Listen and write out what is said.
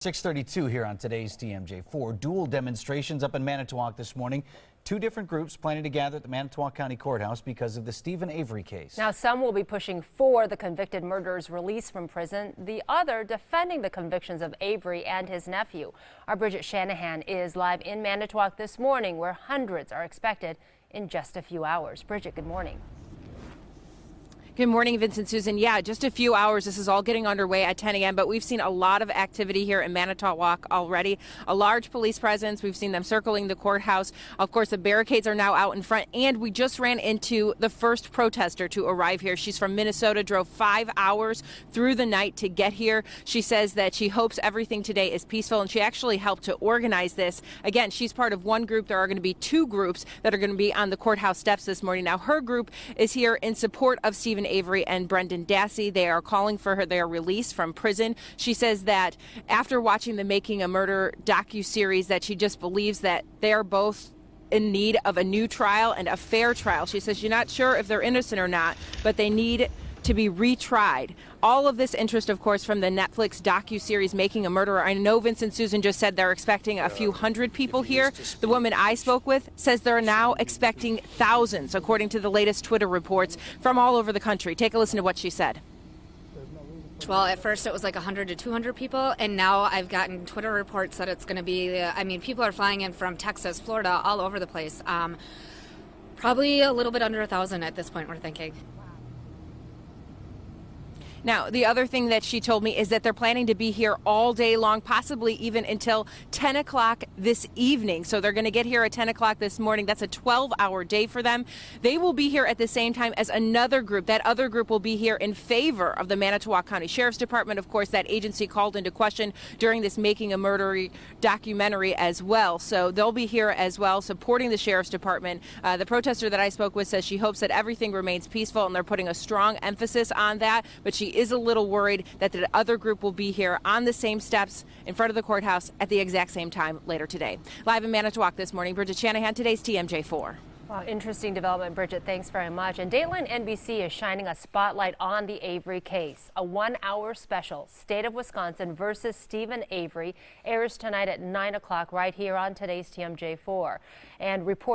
6:32 here on today's TMJ4. Dual demonstrations up in Manitowoc this morning. Two different groups planning to gather at the Manitowoc County Courthouse because of the Steven Avery case. Now, some will be pushing for the convicted murderer's release from prison, the other defending the convictions of Avery and his nephew. Our Bridget Shanahan is live in Manitowoc this morning, where hundreds are expected in just a few hours. Bridget, good morning. Good morning, Vincent, Susan. Yeah, just a few hours. This is all getting underway at 10 a.m., but we've seen a lot of activity here in Manitowoc already. A large police presence. We've seen them circling the courthouse. Of course, the barricades are now out in front, and we just ran into the first protester to arrive here. She's from Minnesota, drove 5 hours through the night to get here. She says that she hopes everything today is peaceful, and she actually helped to organize this. Again, she's part of one group. There are going to be two groups that are going to be on the courthouse steps this morning. Now, her group is here in support of Steven Avery and Brendan Dassey. They are calling for their release from prison. She says that after watching the Making a Murder docuseries, that she just believes that they are both in need of a new trial and a fair trial. She says she's not sure if they're innocent or not, but they need to be retried. All of this interest, of course, from the Netflix docuseries Making a Murderer. I know Vincent Susan just said they're expecting a few hundred people here. The woman I spoke with says they're now expecting thousands, according to the latest Twitter reports from all over the country. Take a listen to what she said. Well, at first it was like 100 to 200 people, and now I've gotten Twitter reports that it's going to be, people are flying in from Texas, Florida, all over the place. Probably a little bit under 1,000 at this point, we're thinking. Now, the other thing that she told me is that they're planning to be here all day long, possibly even until 10 o'clock this evening. So they're going to get here at 10 o'clock this morning. That's a 12-hour day for them. They will be here at the same time as another group. That other group will be here in favor of the Manitowoc County Sheriff's Department. Of course, that agency called into question during this Making a Murder documentary as well. So they'll be here as well, supporting the Sheriff's Department. The protester that I spoke with says she hopes that everything remains peaceful, and they're putting a strong emphasis on that. But she is a little worried that the other group will be here on the same steps in front of the courthouse at the exact same time later today. Live in Manitowoc this morning, Bridget Shanahan, today's TMJ4. Wow, interesting development, Bridget. Thanks very much. And Dateline NBC is shining a spotlight on the Avery case. A 1-hour special, State of Wisconsin versus Steven Avery, airs tonight at 9 o'clock right here on today's TMJ4. And reporters